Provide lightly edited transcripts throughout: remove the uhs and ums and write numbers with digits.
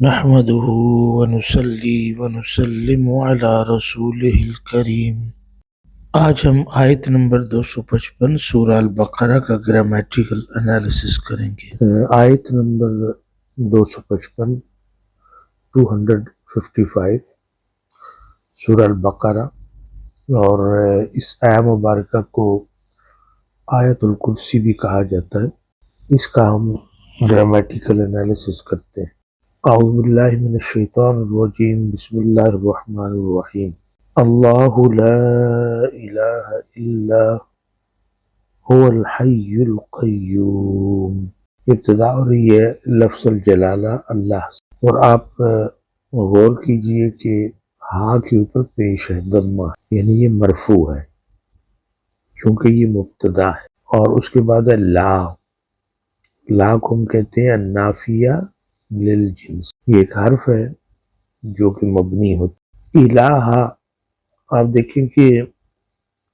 نحمده ونصلي ونسلم على رسوله الکریم۔ آج ہم آیت نمبر 255 سورہ البقرہ کا گرامیٹیکل انالیسس کریں گے۔ آیت نمبر 255 255 سورہ البقرہ، اور اس آیہ مبارکہ کو آیت الکرسی بھی کہا جاتا ہے۔ اس کا ہم گرامیٹیکل انالیسس کرتے ہیں۔ اعوذ باللہ من الشیطان الرجیم، بسم اللہ الرحمن الرحیم۔ اللہ لا الہ الا هو الحی القیوم۔ ابتدا ہو رہی ہے لفظ الجلالہ اللہ سے، اور آپ غور کیجئے کہ ہاں کے اوپر پیش ہے ضمہ، یعنی یہ مرفوع ہے چونکہ یہ مبتدا ہے، اور اس کے بعد ہے لا کو ہم کہتے ہیں النافیہ للجنس۔ یہ ایک حرف ہے جو کہ مبنی ہوتا ہے۔ الہ، آپ دیکھیں کہ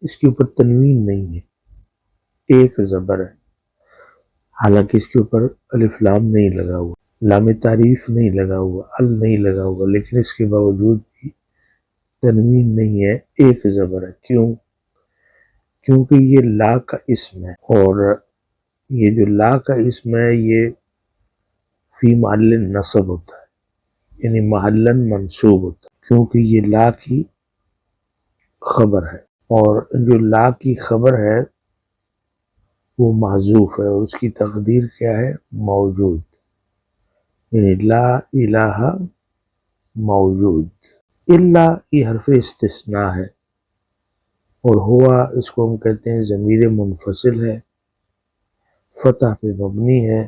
اس کے اوپر تنوین نہیں ہے، ایک زبر ہے، حالانکہ اس کے اوپر الف لام نہیں لگا ہوا، لام تعریف نہیں لگا ہوا، ال نہیں لگا ہوا، لیکن اس کے باوجود بھی تنوین نہیں ہے، ایک زبر ہے۔ کیونکہ یہ لا کا اسم ہے، اور یہ جو لا کا اسم ہے یہ فی محل نصب ہوتا ہے، یعنی محلاً منصوب ہوتا ہے، کیونکہ یہ لا کی خبر ہے، اور جو لا کی خبر ہے وہ محذوف ہے، اور اس کی تقدیر کیا ہے؟ موجود، یعنی لا الہ موجود۔ الا یہ حرف استثناء ہے، اور ہوا اس کو ہم کہتے ہیں ضمیر منفصل ہے، فتح پہ مبنی ہے،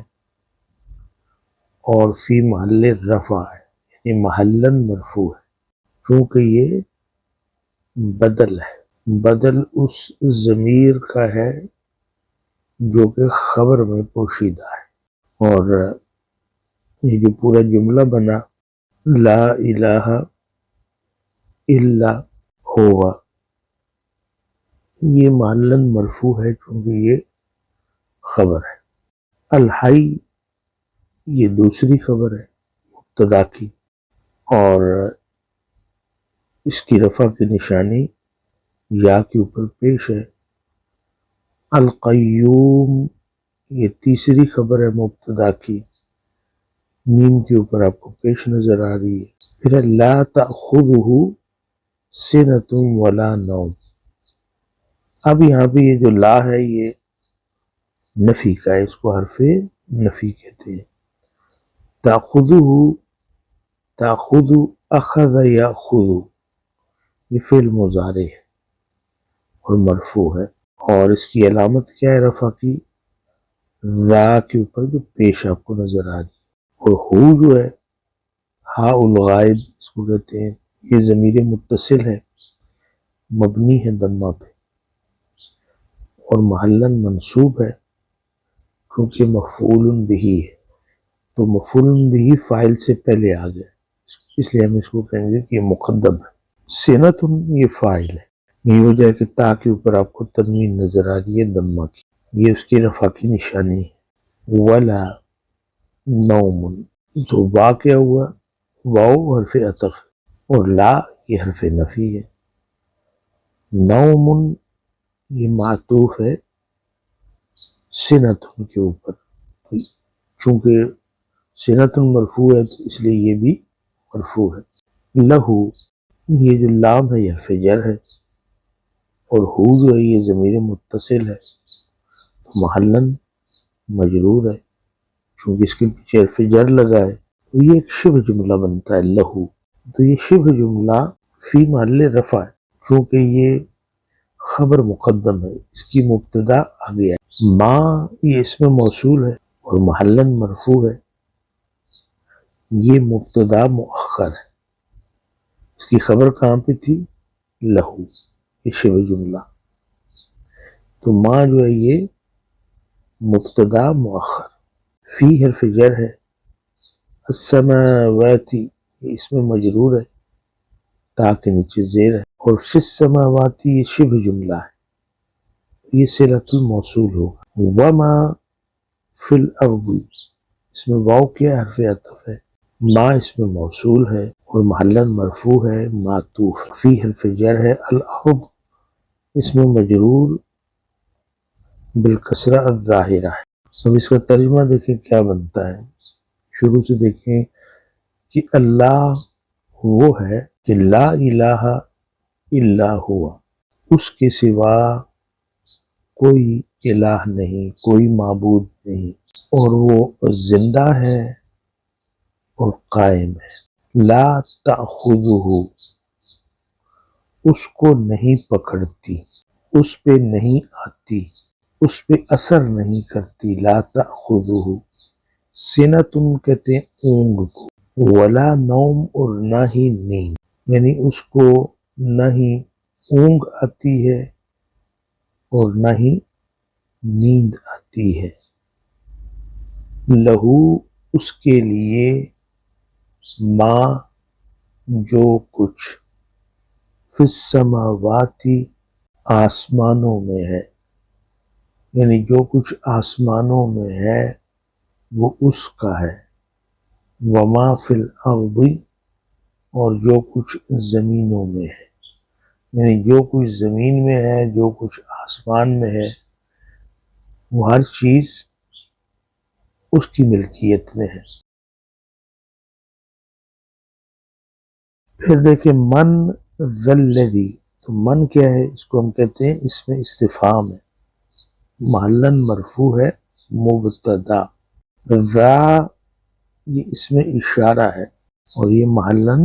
اور فی محل رفع ہے، یعنی محلاً مرفوع ہے، چونکہ یہ بدل ہے، بدل اس ضمیر کا ہے جو کہ خبر میں پوشیدہ ہے۔ اور یہ جو پورا جملہ بنا لا الہ الا ہوا، یہ محلاً مرفوع ہے چونکہ یہ خبر ہے۔ الحی یہ دوسری خبر ہے مبتدا کی، اور اس کی رفع کی نشانی یا کے اوپر پیش ہے۔ القیوم یہ تیسری خبر ہے مبتدا کی، میم کے اوپر آپ کو پیش نظر آ رہی ہے۔ پھر لا تأخذہ سنۃ ولا نوم۔ اب یہاں پہ یہ جو لا ہے یہ نفی کا ہے، اس کو حرف نفی کہتے ہیں۔ تأخذ اخذ یأخذ، یہ فعل مضارع ہے اور مرفوع ہے، اور اس کی علامت کیا ہے رفع کی؟ ذا کے اوپر جو پیش آپ کو نظر آ رہی ہے، اور ہو جو ہے ہاء الغائب اس کو کہتے ہیں، یہ ضمیر متصل ہے، مبنی ہے ضمہ پہ، اور محلاً منصوب ہے کیونکہ مفعول بہ ہے، تو مفعول بہ فاعل سے پہلے آ گئے، اس لیے ہم اس کو کہیں گے کہ یہ مقدم ہے۔ سنۃ یہ فاعل ہے، یہ وجہ ہے کہ تا کے اوپر آپ کو تنوین نظر آ رہی ہے ضمہ کی، یہ اس کی رفع کی نشانی ہے۔ ولا نوم، تو وا کیا ہوا؟ واو حرف عطف ہے، اور لا یہ حرف نفی ہے۔ نوم یہ معطوف ہے سنۃ کے اوپر، چونکہ سنۃ مرفوع ہے تو اس لیے یہ بھی مرفوع ہے۔ لہو یہ جو لام ہے یہ حرف جر ہے، اور ہو جو ہے یہ ضمیر متصل ہے، تو محلاً مجرور ہے چونکہ اس کے پیچھے حرف جر لگا ہے، تو یہ ایک شبہ جملہ بنتا ہے لہو، تو یہ شبہ جملہ فی محل رفع ہے چونکہ یہ خبر مقدم ہے، اس کی مبتدا آ گیا ہے۔ ما یہ اسم موصول ہے اور محلاً مرفوع ہے، یہ مبتدا مؤخر ہے، اس کی خبر کہاں پہ تھی؟ لہو، یہ شبہ جملہ، تو ما جو ہے یہ مبتدا مؤخر۔ فی حرف جر ہے، السماواتی یہ اسم مجرور ہے، تا کے نیچے زیر ہے، اور فی السماواتی یہ شبہ جملہ ہے، یہ صلۃ الموصول ہوگا۔ وما فی الارض، اس میں واو کیا حرف عطف ہے، ما اس میں موصول ہے اور محلاً مرفوع ہے، معطوف فی حرف جر ہے، الارض اس میں مجرور بالکسرہ الظاہرہ ہے۔ اب اس کا ترجمہ دیکھیں کیا بنتا ہے، شروع سے دیکھیں کہ اللہ وہ ہے کہ لا الہ الا ہوا، اس کے سوا کوئی الہ نہیں، کوئی معبود نہیں، اور وہ زندہ ہے اور قائم ہے۔ لا تأخذہ، اس کو نہیں پکڑتی، اس پہ نہیں آتی، اس پہ اثر نہیں کرتی۔ لا تأخذہ، سنتن کہتے ہیں اونگ کو، ولا نوم، اور نہ ہی نیند، یعنی اس کو نہ ہی اونگ آتی ہے اور نہ ہی نیند آتی ہے۔ لہو، اس کے لیے، ما، جو کچھ، فی السماواتی، آسمانوں میں ہے، یعنی جو کچھ آسمانوں میں ہے وہ اس کا ہے، وما فی الارض، اور جو کچھ زمینوں میں ہے، یعنی جو کچھ زمین میں ہے، جو کچھ آسمان میں ہے، وہ ہر چیز اس کی ملکیت میں ہے۔ پھر دیکھیں من ذا الذی، تو من کیا ہے، اس کو ہم کہتے ہیں اس میں استفہام ہے، محلاً مرفوع ہے، مبتدا، ذا یہ اس میں اشارہ ہے اور یہ محلاً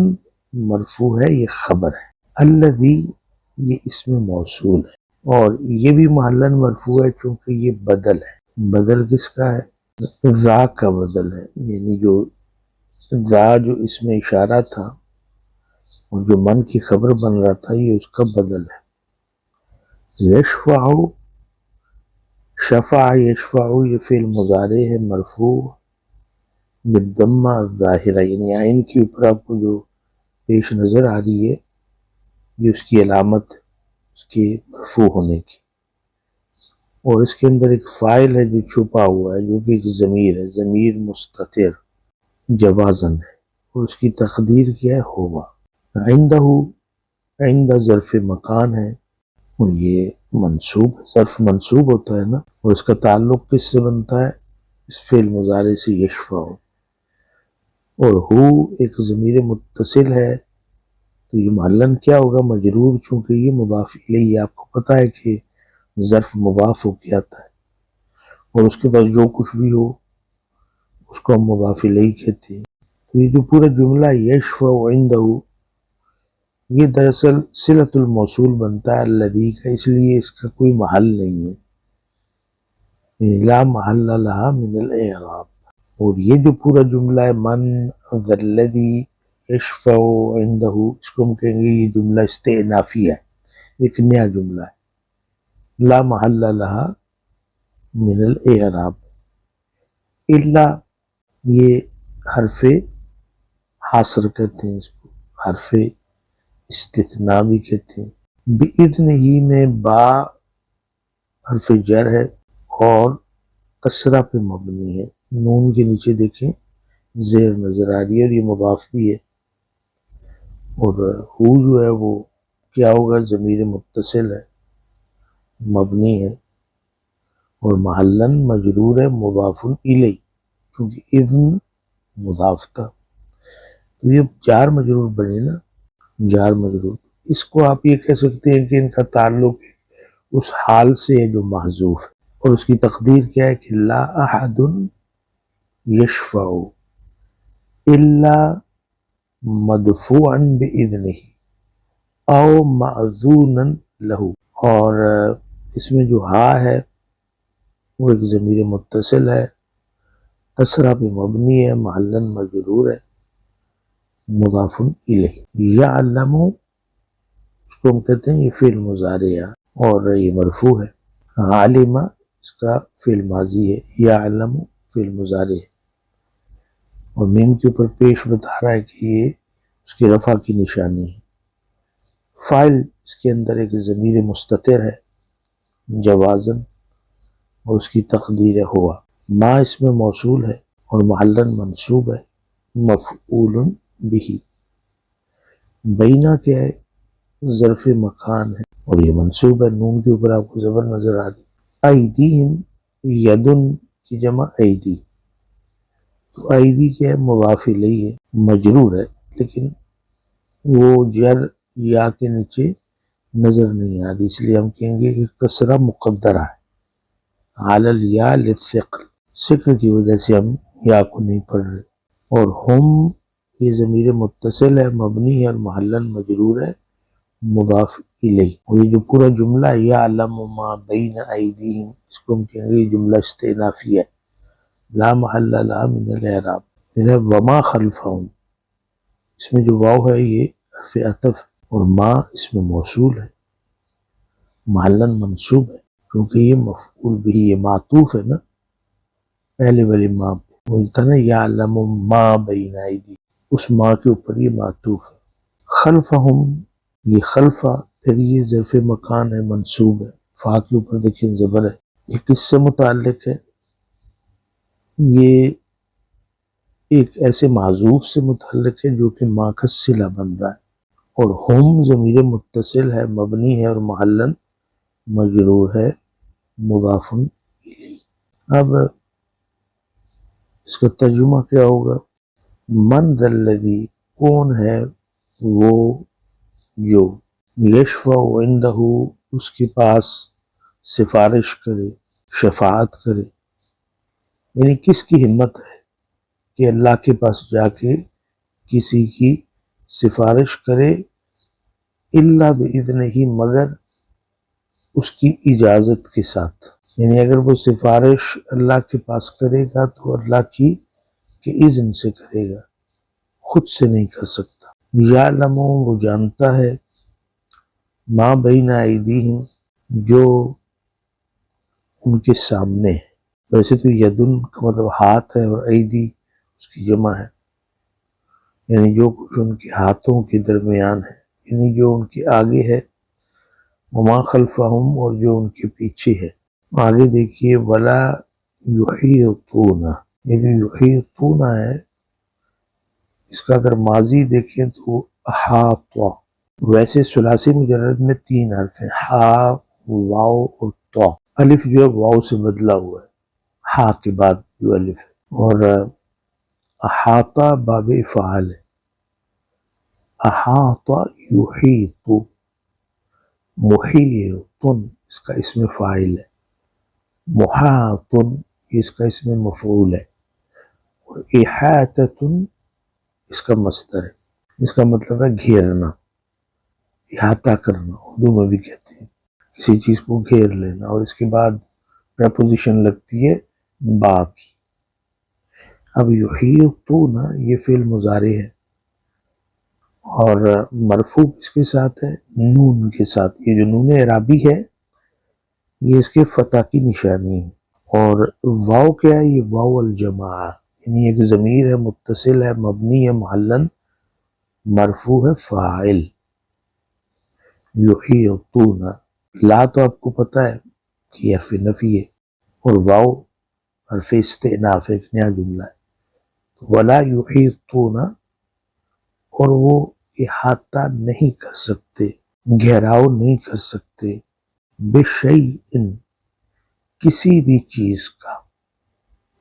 مرفوع ہے، یہ خبر ہے۔ الذی یہ اس میں موصول ہے اور یہ بھی محلاً مرفوع ہے چونکہ یہ بدل ہے۔ بدل کس کا ہے؟ ذا کا بدل ہے، یعنی جو ذا جو اس میں اشارہ تھا اور جو من کی خبر بن رہا تھا یہ اس کا بدل ہے۔ یشفع، شفع یشفع یہ فعل مضارع ہے مرفوع بالضمہ الظاہرہ، یعنی عین کے اوپر آپ کو جو پیش نظر آ رہی ہے یہ اس کی علامت اس کے مرفوع ہونے کی، اور اس کے اندر ایک فاعل ہے جو چھپا ہوا ہے جو کہ ایک ضمیر ہے، ضمیر مستتر جوازن ہے، اور اس کی تقدیر کیا ہے؟ ہوا۔ عندہ، عندہ ظرف مکان ہے اور یہ منصوب، ظرف منصوب ہوتا ہے نا، اور اس کا تعلق کس سے بنتا ہے؟ اس فعل مضارع سے، یشفع، اور ہو ایک ضمیر متصل ہے تو یہ محلاً کیا ہوگا؟ مجرور، چونکہ یہ مضاف الیہ، آپ کو پتہ ہے کہ ظرف مضاف ہو کے آتا ہے اور اس کے بعد جو کچھ بھی ہو اس کو ہم مضاف الیہ کہتے ہیں۔ تو یہ جو پورا جملہ یشفع عندہ، یہ دراصل صلۃ الموصول بنتا ہے الذی کا، اس لیے اس کا کوئی محل نہیں ہے، لا محل لہا من الاعراب۔ اور یہ جو پورا جملہ ہے من ذا الذی یشفع عندہ، اس کو ہم کہیں گے یہ جملہ استئنافی ہے، ایک نیا جملہ ہے، لا محل لہا من الاعراب۔ الا، یہ حرف حاصر کہتے ہیں اس کو، حرف استثناء بھی کہتے ہیں۔ بِإِذْنِ ہی میں با حرف جر ہے اور کسرہ پہ مبنی ہے، نون کے نیچے دیکھیں زیر نظر آ رہی ہے اور یہ مضاف بھی ہے، اور ہو جو ہے وہ کیا ہوگا؟ ضمیر متصل ہے، مبنی ہے، اور محلاً مجرور ہے، مضاف الیہ، چونکہ اذن مضاف تھا تو یہ جار مجرور بنے نا، جار مجرور۔ اس کو آپ یہ کہہ سکتے ہیں کہ ان کا تعلق اس حال سے ہے جو محذوف ہے، اور اس کی تقدیر کیا ہے کہ لا احد یشفع الا مدفوعا باذنہ او ماذونا لہ، اور اس میں جو ہا ہے وہ ایک ضمیر متصل ہے، کسرہ پہ مبنی ہے، محلاً مجرور ہے، مضاف الیہ۔ یعلم، اس کو ہم کہتے ہیں یہ فعل مضارع ہے اور یہ مرفوع ہے، علم اس کا فعل ماضی ہے، یعلم فعل مضارع ہے، اور میم کے اوپر پیش بتا رہا ہے کہ یہ اس کی رفع کی نشانی ہے۔ فاعل اس کے اندر ایک ضمیر مستتر ہے جوازن، اور اس کی تقدیر ہوا۔ ما اس میں موصول ہے اور محلاً منصوب ہے، مفعول بھی، بینا کیا ہے؟ ظرف مکان ہے اور یہ منصوب ہے، نون کے اوپر آپ کو زبر نظر آ رہی۔ ایدیہم، یدن کی جمع ایدی، تو ایدی کیا ہے؟ مضاف الیہ ہے، مجرور ہے، لیکن وہ جر یا کے نیچے نظر نہیں آ رہی، اس لیے ہم کہیں گے کہ کسرہ مقدرہ ہے علی الیا للثقل، ثقل کی وجہ سے ہم یا کو نہیں پڑھ رہے۔ اور ہم، یہ ضمیر متصل ہے، مبنی ہے اور محلن مجرور ہے مضاف الیہ۔ اور یہ جو پورا جملہ ہے یعلم ما بین ایدیہم، اس کو ہم کہیں گے یہ جملہ استئنافی ہے، لا محل لہا من الاعراب۔ پھر ہے وما خلفہم، اس میں جو واو ہے یہ حرف عطف ہے، اور ما اس میں موصول ہے، محلن منصوب ہے، کیونکہ یہ مفعول بھی، یہ معطوف ہے نا پہلے والی ما پہ، بولتا نا یعلم ما بین ایدیہم، اس ما کے اوپر یہ معطوف ہے۔ خلفہم، یہ خلفہ، پھر یہ ظرف مکان ہے، منصوب ہے، فا کے اوپر دیکھیں زبر ہے، یہ کس سے متعلق ہے؟ یہ ایک ایسے معذوف سے متعلق ہے جو کہ ما کا صلہ بن رہا ہے، اور ہم ضمیر متصل ہے، مبنی ہے اور محلن مجرور ہے مضاف الیہ۔ اب اس کا ترجمہ کیا ہوگا؟ من ذا الذی، کون ہے وہ جو، یشفع عندہ، اس کے پاس سفارش کرے، شفاعت کرے، یعنی کس کی ہمت ہے کہ اللہ کے پاس جا کے کسی کی سفارش کرے، الا باذنہ، مگر اس کی اجازت کے ساتھ، یعنی اگر وہ سفارش اللہ کے پاس کرے گا تو اللہ کی کے اذن سے کرے گا، خود سے نہیں کر سکتا۔ یعلم، وہ جانتا ہے، ما بین ایدیہم، جو ان کے سامنے ہے۔ ویسے تو یدن کا مطلب ہاتھ ہے اور ایدی اس کی جمع ہے، یعنی جو کچھ ان کے ہاتھوں کے درمیان ہے، یعنی جو ان کے آگے ہے، وما خلفہم، اور جو ان کے پیچھے ہے۔ آگے دیکھیے ولا یحیطون، یہ جو یحیطون ہے اس کا اگر ماضی دیکھیں تو احاط، ویسے ثلاثی مجرد میں 3 حرف ہیں، ہا، واو اور طا، الف جو ہے واو سے بدلا ہوا ہے، ہا کے بعد جو الف ہے، اور احاطہ باب افعال ہے، احاطہ یحیط، محیط اس کا اسم فاعل ہے، محاط اس کا اسم مفعول ہے، اور احاطۃ اس کا مصدر ہے، اس کا مطلب ہے گھیرنا، احاطہ کرنا، اردو میں بھی کہتے ہیں کسی چیز کو گھیر لینا، اور اس کے بعد پریپوزیشن لگتی ہے با کی۔ اب یحیطون یہ فعل مضارع ہے اور مرفوع اس کے ساتھ ہے؟ نون کے ساتھ، یہ جو نون اعرابی ہے یہ اس کے فتح کی نشانی ہے، اور واو کیا ہے؟ یہ واو الجماعہ، یعنی ایک ضمیر ہے، متصل ہے، مبنی ہے، محلن مرفوع ہے، فاعل یحیطون۔ لا تو آپ کو پتہ ہے کہ حرف نفی ہے، اور واو حرف استئناف، ایک نیا جملہ ہے، ولا یحیطون، اور وہ احاطہ نہیں کر سکتے، گھیراؤ نہیں کر سکتے، بشیء، کسی بھی چیز کا،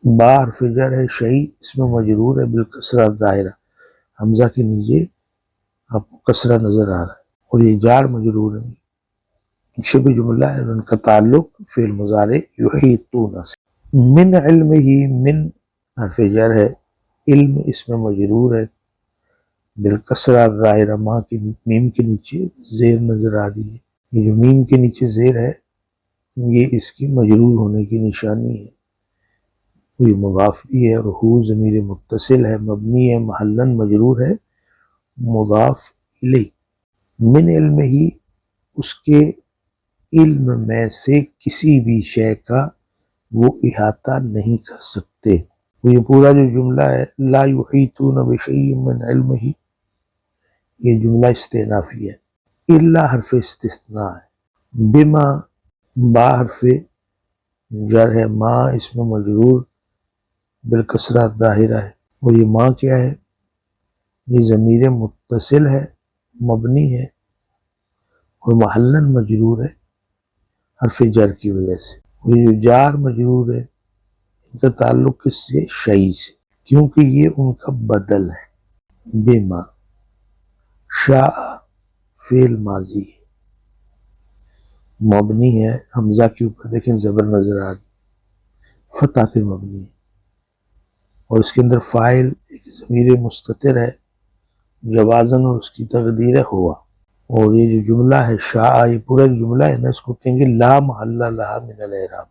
با حرف جر ہے، شیء اس میں مجرور ہے بالکسرہ ظاہرہ، حمزہ کے نیچے آپ کو کسرہ نظر آ رہا ہے، اور یہ جار مجرور ہے، شبہ جملہ ہے، ان کا تعلق فعل مضارع یحیطون سے۔ من علم ہی، من حرف جر ہے، علم اس میں مجرور ہے بالکسرہ ظاہرہ، ماں کی میم کے نیچے زیر نظر آ رہی ہے، یہ جو میم کے نیچے زیر ہے یہ اس کی مجرور ہونے کی نشانی ہے، یہ مضاف بھی ہے، اور ہو ضمیر متصل ہے، مبنی ہے، محلن مجرور ہے مضاف الیہ۔ من علم ہی، اس کے علم میں سے کسی بھی شے کا وہ احاطہ نہیں کر سکتے۔ یہ پورا جو جملہ ہے لا یحیطون بشیء من علمہ، یہ جملہ استئنافی ہے، الا حرف استثناء ہے، بما با حرف جر ہے، ما اس میں مجرور بالکسرہ ظاہرہ ہے، اور یہ ما کیا ہے؟ یہ ضمیر متصل ہے، مبنی ہے، اور محلاً مجرور ہے حرف جر کی وجہ سے۔ یہ جو جار مجرور ہے ان کا تعلق کس سے؟ شیء سے، کیونکہ یہ ان کا بدل ہے۔ بما، شاء فعل ماضی ہے، مبنی ہے، حمزہ کے اوپر دیکھیں زبر نظر آ رہی، فتح پہ مبنی ہے، اور اس کے اندر فاعل ایک ضمیر مستتر ہے جوازن، اور اس کی تقدیر ہے ہوا۔ اور یہ جو جملہ ہے شاء، یہ پورا ایک جملہ ہے نا، اس کو کہیں گے لا محل لہا من الاعراب،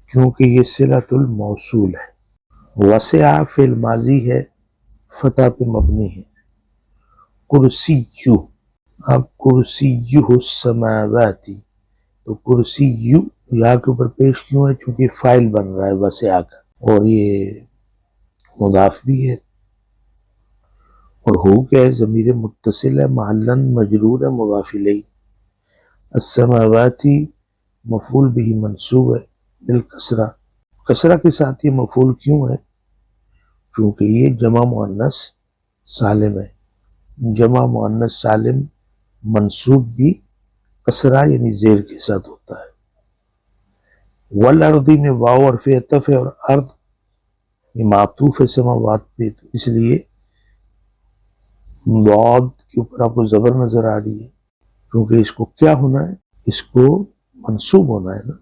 کیونکہ یہ صلۃ الموصول ہے۔ وسع فعل ماضی ہے، فتح پہ مبنی ہے۔ کرسی، اب کرسی السماوات، تو کرسی یا کے اوپر پیش کیوں ہے؟ چونکہ فاعل بن رہا ہے وسع کا، اور یہ مضاف بھی ہے، اور ہو کیا ہے؟ ضمیر متصل ہے، محلاً مجرور ہے، مضاف الیہ۔ السماواتی مفعول بھی منصوب ہے بالکسرہ، کسرہ کے ساتھ یہ مفعول کیوں ہے؟ چونکہ یہ جمع مؤنث سالم ہے، جمع مؤنث سالم منصوب بھی کسرہ یعنی زیر کے ساتھ ہوتا ہے۔ والارض میں واو حرف عطف ہے، اور ارض یہ معطوف ہے سماوات پہ، تو اس لیے ضاد کے اوپر آپ کو زبر نظر آ رہی ہے، کیونکہ اس کو کیا ہونا ہے؟ اس کو منصوب ہونا ہے نا،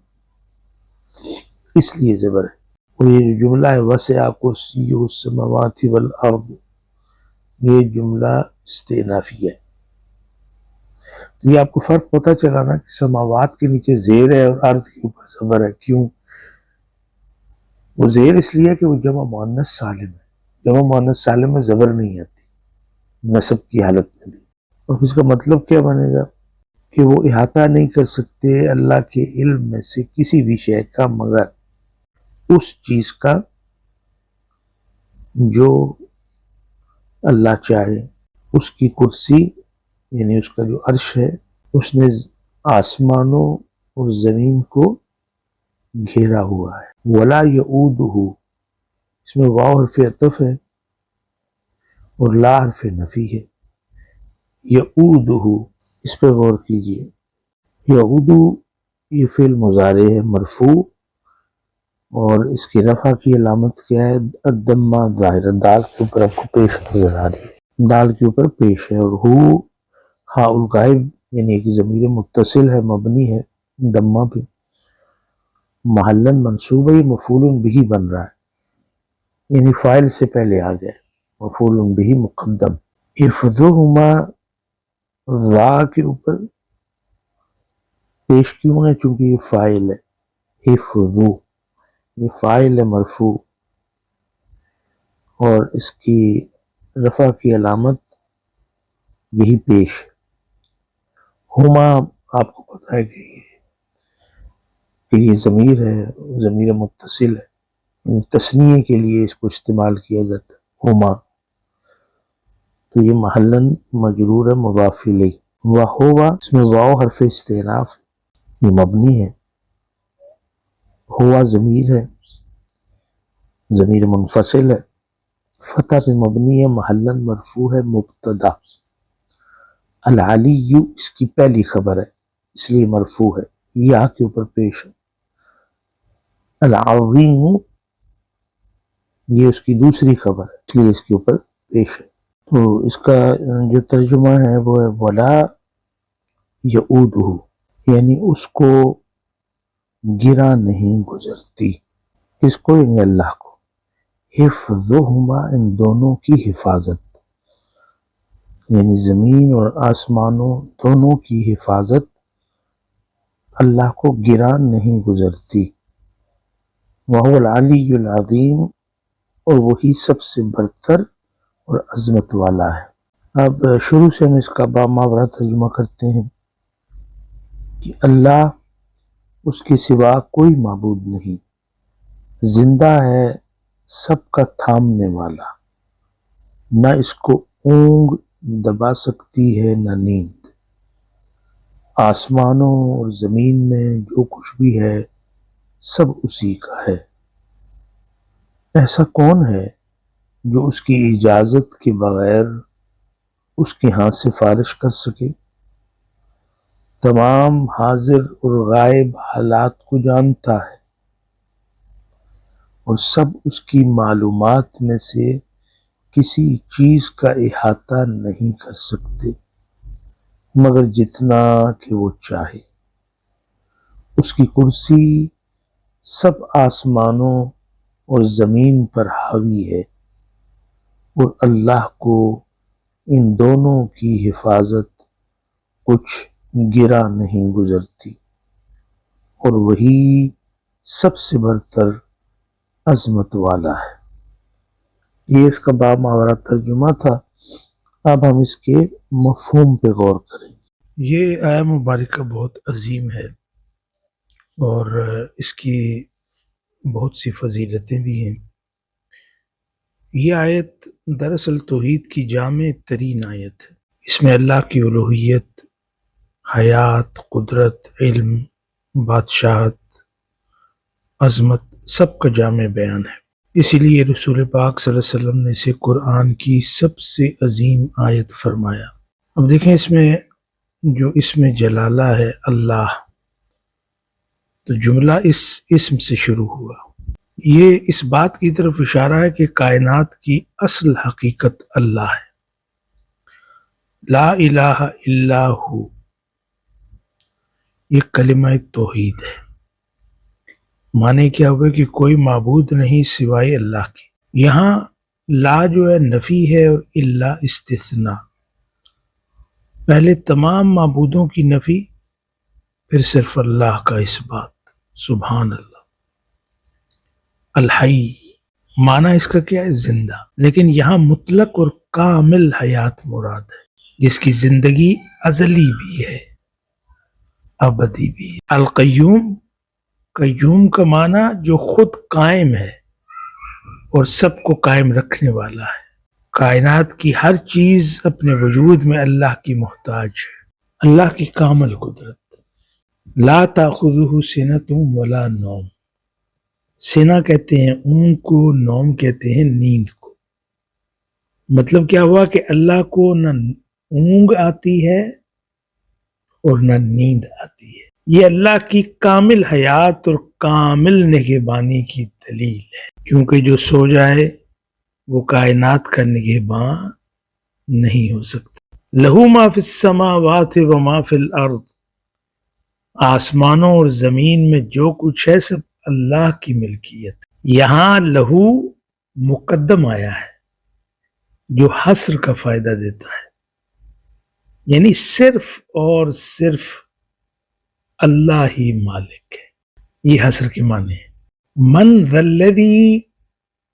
اس لیے زبر ہے۔ اور یہ جو جملہ ہے وسع کرسیہ السماوات والارض، یہ جملہ استئنافی ہے۔ تو یہ آپ کو فرق پتہ چلا نا کہ سماوات کے نیچے زیر ہے اور ارض کے اوپر زبر ہے، کیوں؟ وہ زیر اس لیے کہ وہ جمع مؤنث سالم ہے، جمع مؤنث سالم میں زبر نہیں آتی نصب کی حالت میں بھی۔ اور اس کا مطلب کیا بنے گا؟ کہ وہ احاطہ نہیں کر سکتے اللہ کے علم میں سے کسی بھی شے کا مگر اس چیز کا جو اللہ چاہے۔ اس کی کرسی یعنی اس کا جو عرش ہے، اس نے آسمانوں اور زمین کو گھیرا ہوا ہے۔ ولا یعودہ، اس میں واو حرف عطف ہے اور لا حرف نفی ہے۔ یعودہ، اس پہ غور کیجئے، یعودہ یہ فعل مضارع ہے مرفوع، اور اس کی رفع کی علامت کیا ہے؟ الضمہ ظاہرہ، دال کے اوپر آپ کو پیش نظر آ رہی ہے، دال کے اوپر پیش ہے۔ اور ہو ہاء الغائب یعنی کہ ضمیر متصل ہے، مبنی ہے ضمہ پہ، محلاً منصوب ہے، مفعول بھی بن رہا ہے، یعنی فاعل سے پہلے آ گیا، مفعول بھی مقدم۔ حفظہما، ذا کے اوپر پیش کیوں ہے؟ چونکہ یہ فاعل ہے، حفظو یہ فاعل ہے مرفوع، اور اس کی رفع کی علامت یہی پیش ہے۔ ہما آپ کو پتہ ہے کہ یہ ضمیر ہے، ضمیر متصل ہے، تثنیے کے لیے اس کو استعمال کیا جاتا ہے ہما، تو یہ محلاً مجرور ہے مضاف الیہ۔ وہوا، اس میں واو حرف استئناف، یہ مبنی ہے، ہوا ضمیر ہے، ضمیر منفصل ہے، فتح پہ مبنی ہے، محلاً مرفوع ہے، مبتدا۔ العلی، اس کی پہلی خبر ہے اس لیے مرفوع ہے، یا کے اوپر پیش ہے۔ العظیم، یہ اس کی دوسری خبر ہے اس لیے اس کے اوپر پیش ہے۔ تو اس کا جو ترجمہ ہے وہ ہے ولا یعودہ، یعنی اس کو گرا نہیں گزرتی، کس کو؟ یعنی اللہ کو۔ حفظہما، ان دونوں کی حفاظت، یعنی زمین اور آسمانوں دونوں کی حفاظت اللہ کو گرا نہیں گزرتی۔ وہو العلی العظیم، اور وہی سب سے برتر اور عظمت والا ہے۔ اب شروع سے ہم اس کا باماورا ترجمہ کرتے ہیں کہ اللہ، اس کے سوا کوئی معبود نہیں، زندہ ہے، سب کا تھامنے والا، نہ اس کو اونگ دبا سکتی ہے نہ نیند۔ آسمانوں اور زمین میں جو کچھ بھی ہے سب اسی کا ہے۔ ایسا کون ہے جو اس کی اجازت کے بغیر اس کے ہاں سفارش کر سکے، تمام حاضر اور غائب حالات کو جانتا ہے اور سب اس کی معلومات میں سے کسی چیز کا احاطہ نہیں کر سکتے مگر جتنا کہ وہ چاہے۔ اس کی کرسی سب آسمانوں اور زمین پر حاوی ہے اور اللہ کو ان دونوں کی حفاظت کچھ گرا نہیں گزرتی، اور وہی سب سے برتر عظمت والا ہے۔ یہ اس کا با محاورہ ترجمہ تھا۔ اب ہم اس کے مفہوم پہ غور کریں۔ یہ آیت مبارکہ بہت عظیم ہے اور اس کی بہت سی فضیلتیں بھی ہیں۔ یہ آیت دراصل توحید کی جامع ترین آیت ہے۔ اس میں اللہ کی الوہیت، حیات، قدرت، علم، بادشاہت، عظمت سب کا جامع بیان ہے۔ اسی لیے رسول پاک صلی اللہ علیہ وسلم نے اسے قرآن کی سب سے عظیم آیت فرمایا۔ اب دیکھیں اس میں جو اسم جلالہ ہے اللہ، تو جملہ اس اسم سے شروع ہوا۔ یہ اس بات کی طرف اشارہ ہے کہ کائنات کی اصل حقیقت اللہ ہے۔ لا الہ الا ہو، یہ کلمہ توحید ہے۔ معنی کیا ہوئے کہ کوئی معبود نہیں سوائے اللہ کے۔ یہاں لا جو ہے نفی ہے اور الا استثناء۔ پہلے تمام معبودوں کی نفی، پھر صرف اللہ کا اس بات، سبحان اللہ۔ الحی، معنی اس کا کیا ہے؟ زندہ، لیکن یہاں مطلق اور کامل حیات مراد ہے، جس کی زندگی ازلی بھی ہے، ابدی بھی ہے۔ القیوم، قیوم کا معنی جو خود قائم ہے اور سب کو قائم رکھنے والا ہے۔ کائنات کی ہر چیز اپنے وجود میں اللہ کی محتاج ہے، اللہ کی کامل قدرت۔ لا تأخذہ سنۃ ولا نوم، سینہ کہتے ہیں اونگ کو، نوم کہتے ہیں نیند کو۔ مطلب کیا ہوا کہ اللہ کو نہ اونگ آتی ہے اور نہ نیند آتی ہے۔ یہ اللہ کی کامل حیات اور کامل نگہبانی کی دلیل ہے، کیونکہ جو سو جائے وہ کائنات کا نگہباں نہیں ہو سکتا۔ لہو ما فی السماوات و ما فی الارض، آسمانوں اور زمین میں جو کچھ ہے سب اللہ کی ملکیت۔ یہاں لہو مقدم آیا ہے جو حصر کا فائدہ دیتا ہے، یعنی صرف اور صرف اللہ ہی مالک ہے۔ یہ حصر کے معنی ہے۔ من ذا الذی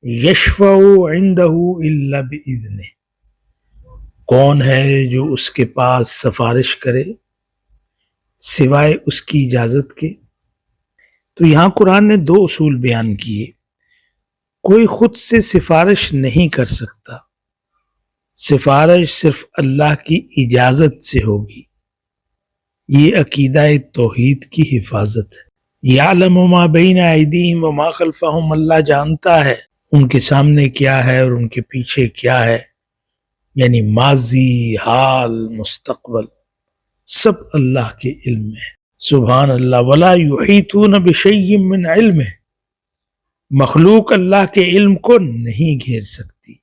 یشفع عنده الا باذنہ، کون ہے جو اس کے پاس سفارش کرے سوائے اس کی اجازت کے؟ تو یہاں قرآن نے دو اصول بیان کیے۔ کوئی خود سے سفارش نہیں کر سکتا، سفارش صرف اللہ کی اجازت سے ہوگی۔ یہ عقیدہ توحید کی حفاظت ہے۔ یعلم ما بین ایدیہم وما خلفہم، اللہ جانتا ہے ان کے سامنے کیا ہے اور ان کے پیچھے کیا ہے، یعنی ماضی، حال، مستقبل سب اللہ کے علم میں ہے۔ سبحان اللہ۔ ولا یحیطون بشیء من علمہ، مخلوق اللہ کے علم کو نہیں گھیر سکتی،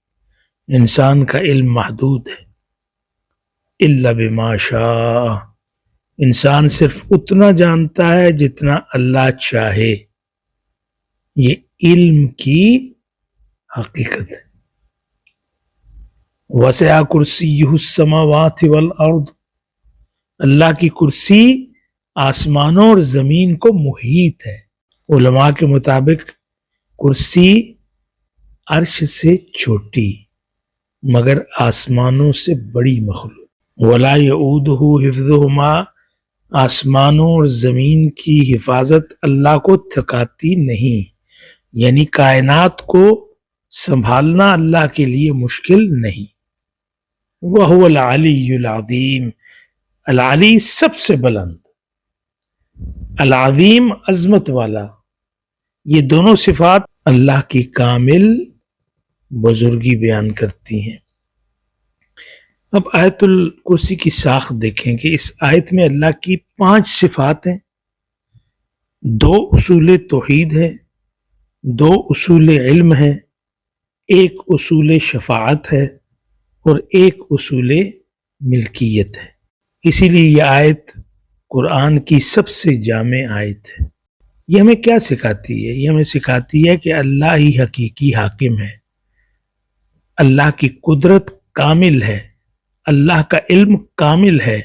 انسان کا علم محدود ہے۔ الا بما شاء، انسان صرف اتنا جانتا ہے جتنا اللہ چاہے۔ یہ علم کی حقیقت ہے۔ وسع کرسیہ السماوات والارض، اللہ کی کرسی آسمانوں اور زمین کو محیط ہے۔ علماء کے مطابق کرسی عرش سے چھوٹی مگر آسمانوں سے بڑی مخلوق۔ ولا یعودہ حفظہما، آسمانوں اور زمین کی حفاظت اللہ کو تھکاتی نہیں، یعنی کائنات کو سنبھالنا اللہ کے لیے مشکل نہیں۔ وہو العلی العظیم، العلی سب سے بلند، العظیم عظمت والا۔ یہ دونوں صفات اللہ کی کامل بزرگی بیان کرتی ہیں۔ اب آیت الکرسی کی ساخت دیکھیں کہ اس آیت میں اللہ کی 5 صفات ہیں، 2 اصول توحید ہے، 2 اصول علم ہے، 1 اصول شفاعت ہے اور 1 اصول ملکیت ہے۔ اسی لیے یہ آیت قرآن کی سب سے جامع آیت ہے۔ یہ ہمیں کیا سکھاتی ہے؟ یہ ہمیں سکھاتی ہے کہ اللہ ہی حقیقی حاکم ہے، اللہ کی قدرت کامل ہے، اللہ کا علم کامل ہے،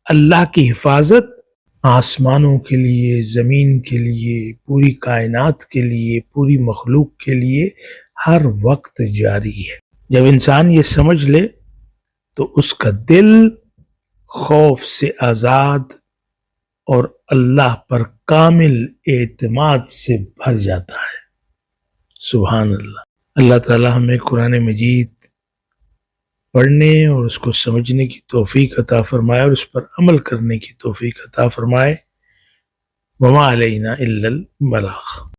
اللہ کی حفاظت آسمانوں کے لیے، زمین کے لیے، پوری کائنات کے لیے، پوری مخلوق کے لیے ہر وقت جاری ہے۔ جب انسان یہ سمجھ لے تو اس کا دل خوف سے آزاد اور اللہ پر کامل اعتماد سے بھر جاتا ہے۔ سبحان اللہ۔ اللہ تعالی ہمیں قرآن مجید پڑھنے اور اس کو سمجھنے کی توفیق عطا فرمائے اور اس پر عمل کرنے کی توفیق عطا فرمائے۔ وما علینا الا البلاغ۔